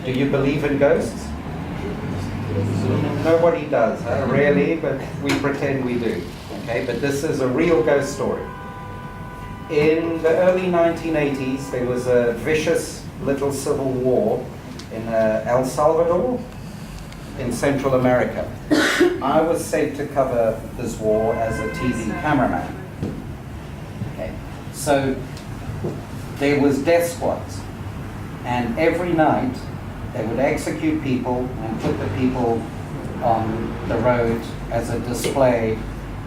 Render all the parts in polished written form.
Do you believe in ghosts? Nobody does, huh? Really, but we pretend we do. Okay, but this is a real ghost story. In the early 1980s, there was a vicious little civil war in El Salvador, in Central America. I was sent to cover this war as a TV cameraman. Okay, so there was death squads, and every night they would execute people and put the people on the road as a display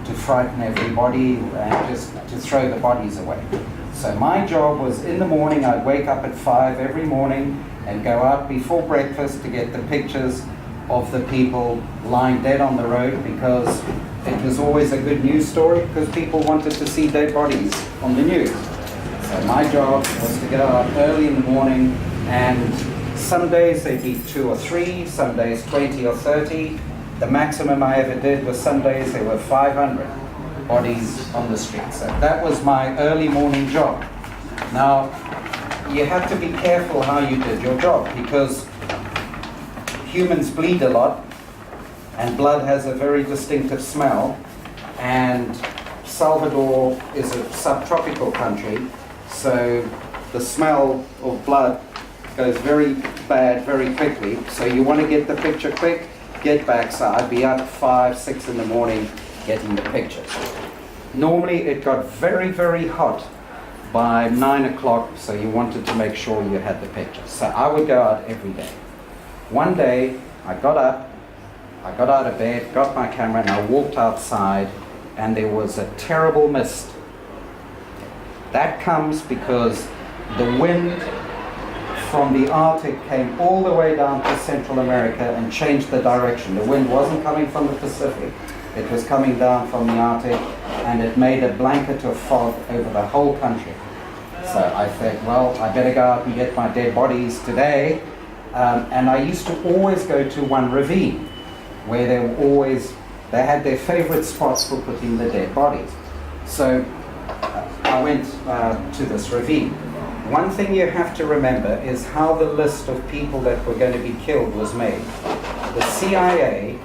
to frighten everybody and just to throw the bodies away. So my job was, in the morning, I'd wake up at 5 every morning and go out before breakfast to get the pictures of the people lying dead on the road, because it was always a good news story, because people wanted to see dead bodies on the news. So my job was to go out early in the morning, and some days they'd be 2 or 3, some days 20 or 30. The maximum I ever did was some days there were 500 bodies on the street. So that was my early morning job. Now, you have to be careful how you did your job, because humans bleed a lot, and blood has a very distinctive smell, and Salvador is a subtropical country, so the smell of blood goes very bad very quickly. So you want to get the picture quick, get back. So I'd be up 5, 6 in the morning getting the pictures. Normally it got very, very hot by 9 o'clock, so you wanted to make sure you had the pictures. So I would go out every day. One day I got up, I got out of bed, got my camera, and I walked outside, and there was a terrible mist. That comes because the wind from the Arctic came all the way down to Central America and changed the direction. The wind wasn't coming from the Pacific, it was coming down from the Arctic, and it made a blanket of fog over the whole country. So I thought, well, I better go out and get my dead bodies today. And I used to always go to one ravine where they had their favorite spots for putting the dead bodies. So I went to this ravine. One thing you have to remember is how the list of people that were going to be killed was made. The CIA,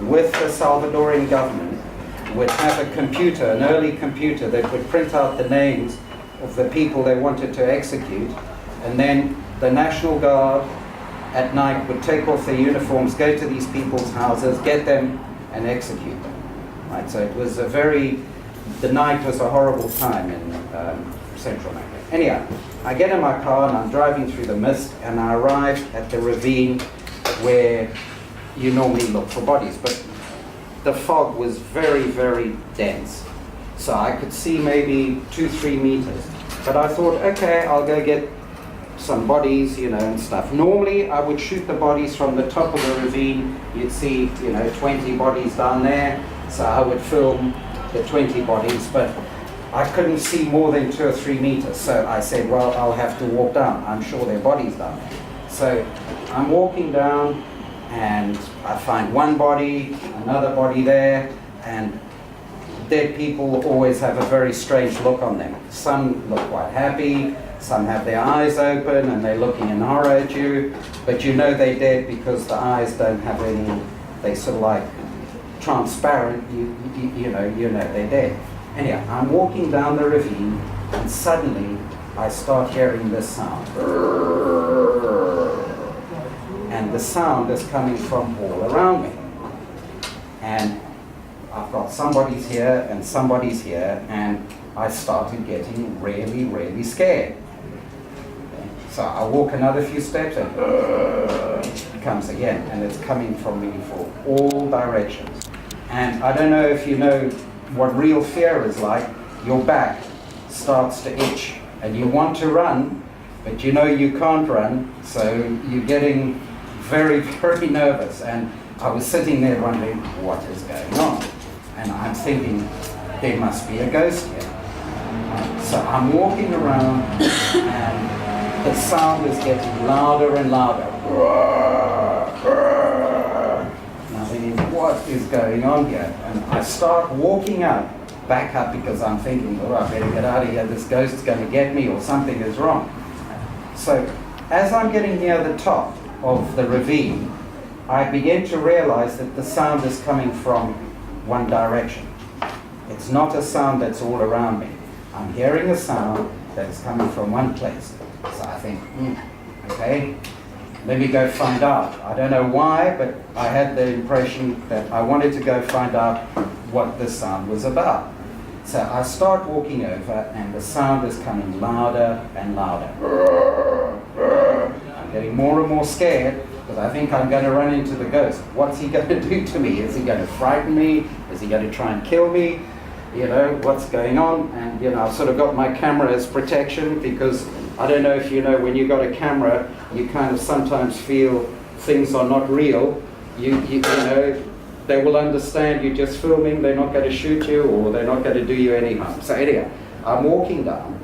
with the Salvadoran government, would have a computer, an early computer, that would print out the names of the people they wanted to execute, and then the National Guard at night would take off their uniforms, go to these people's houses, get them, and execute them. Right? So it was the night was a horrible time in Central America. Anyhow, I get in my car and I'm driving through the mist, and I arrive at the ravine where you normally look for bodies, but the fog was very, very dense. So I could see maybe 2-3 meters. But I thought, okay, I'll go get some bodies, and stuff. Normally, I would shoot the bodies from the top of the ravine. You'd see, 20 bodies down there. So I would film the 20 bodies, but I couldn't see more than 2 or 3 meters. So I said, well, I'll have to walk down. I'm sure there are bodies down there. So I'm walking down, and I find one body, another body there, and dead people always have a very strange look on them. Some look quite happy, some have their eyes open and they're looking in horror at you, but you know they're dead because the eyes don't have any, they sort of like transparent, you know they're dead. Anyhow, I'm walking down the ravine, and suddenly I start hearing this sound. And the sound is coming from all around me. And I've got somebody's here and somebody's here, and I started getting really, really scared. So I walk another few steps, and it comes again, and it's coming from me from all directions. And I don't know if you know what real fear is like. Your back starts to itch, and you want to run, but you know you can't run, so you're getting very, very nervous. And I was sitting there wondering, what is going on? And I'm thinking, there must be a ghost here. So I'm walking around, and the sound is getting louder and louder. And I'm thinking, what is going on here? And I start walking back up, because I'm thinking, oh, I better get out of here. This ghost is going to get me, or something is wrong. So as I'm getting near the top of the ravine, I began to realize that the sound is coming from one direction. It's not a sound that's all around me. I'm hearing a sound that's coming from one place. So I think, okay, let me go find out. I don't know why, but I had the impression that I wanted to go find out what this sound was about. So I start walking over, and the sound is coming louder and louder. I'm getting more and more scared because I think I'm going to run into the ghost. What's he going to do to me? Is he going to frighten me? Is he going to try and kill me? You know, what's going on? And, you know, I've sort of got my camera as protection because I don't know if you know, when you've got a camera, you kind of sometimes feel things are not real. You know, they will understand you're just filming, they're not going to shoot you, or they're not going to do you any harm. So anyhow, I'm walking down,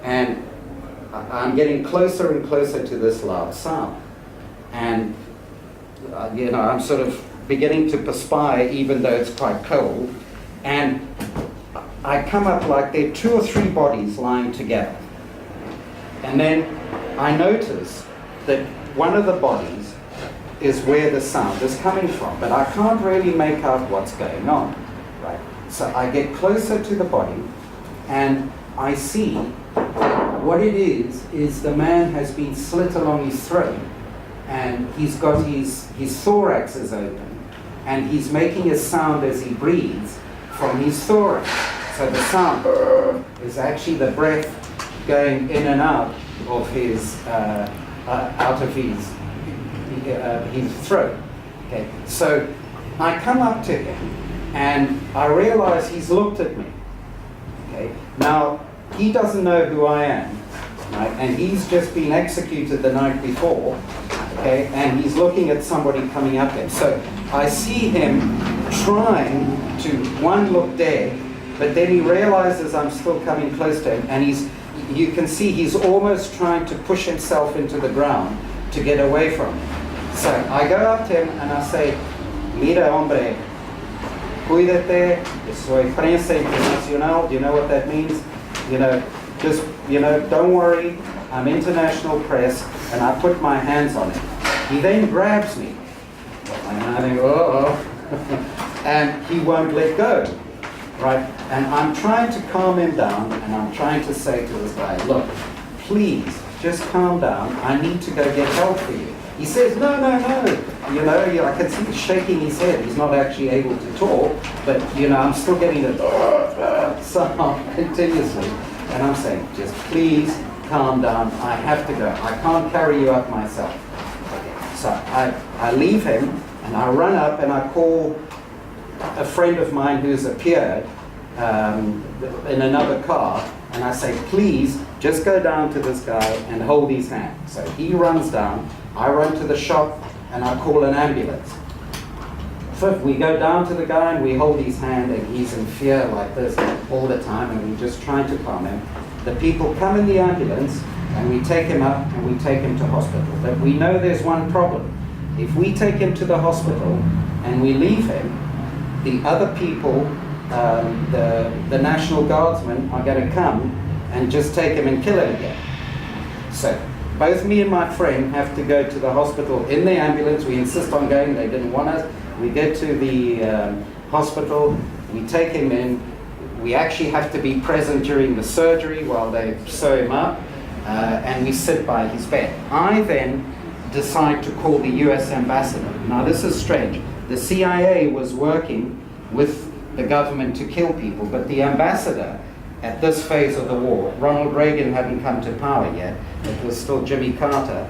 and I'm getting closer and closer to this loud sound. And, you know, I'm sort of beginning to perspire, even though it's quite cold. And I come up like there are 2 or 3 bodies lying together. And then I notice that one of the bodies is where the sound is coming from, but I can't really make out what's going on, right? So I get closer to the body, and I see what it is the man has been slit along his throat, and he's got his thorax is open, and he's making a sound as he breathes from his thorax. So the sound is actually the breath going in and out of his his throat. Okay, so I come up to him, and I realize he's looked at me. Okay, now he doesn't know who I am, right? And he's just been executed the night before. Okay, and he's looking at somebody coming up to him. So I see him trying to look dead, but then he realizes I'm still coming close to him, and you can see he's almost trying to push himself into the ground to get away from me. So I go up to him and I say, "Mira, hombre, cuídate, soy prensa internacional." Do you know what that means? You know, just, you know, don't worry, I'm international press, and I put my hands on him. He then grabs me, and I think, and he won't let go. Right? And I'm trying to calm him down, and I'm trying to say to this guy, "Look, please, just calm down. I need to go get help for you." He says, no. You know, I can see he's shaking his head. He's not actually able to talk, but, you know, I'm still getting the sound continuously. And I'm saying, just please calm down. I have to go. I can't carry you up myself. So I leave him, and I run up, and I call a friend of mine who's appeared in another car, and I say, "Please, just go down to this guy and hold his hand." So he runs down, I run to the shop, and I call an ambulance. So we go down to the guy, and we hold his hand, and he's in fear like this all the time, and we're just trying to calm him. The people come in the ambulance, and we take him up, and we take him to hospital. But we know there's one problem. If we take him to the hospital, and we leave him, the other people, the National Guardsmen, are going to come and just take him and kill him again. So both me and my friend have to go to the hospital in the ambulance. We insist on going. They didn't want us. We get to the hospital. We take him in. We actually have to be present during the surgery while they sew him up, and we sit by his bed. I then decide to call the US ambassador. Now this is strange. The CIA was working with the government to kill people, but the ambassador at this phase of the war, Ronald Reagan hadn't come to power yet, it was still Jimmy Carter,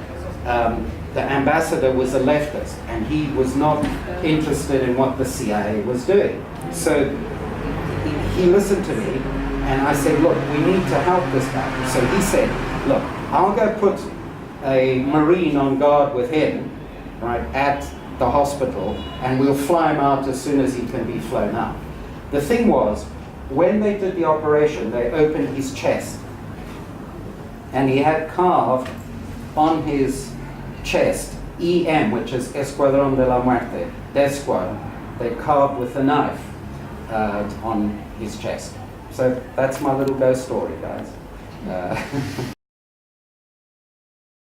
the ambassador was a leftist, and he was not interested in what the CIA was doing. So he listened to me, and I said, "Look, we need to help this guy." So he said, "Look, I'll go put a Marine on guard with him, right, at the hospital, and we'll fly him out as soon as he can be flown out." The thing was, when they did the operation, they opened his chest, and he had carved on his chest EM, which is Escuadrón de la Muerte, Desquad. They carved with a knife on his chest. So that's my little ghost story, guys.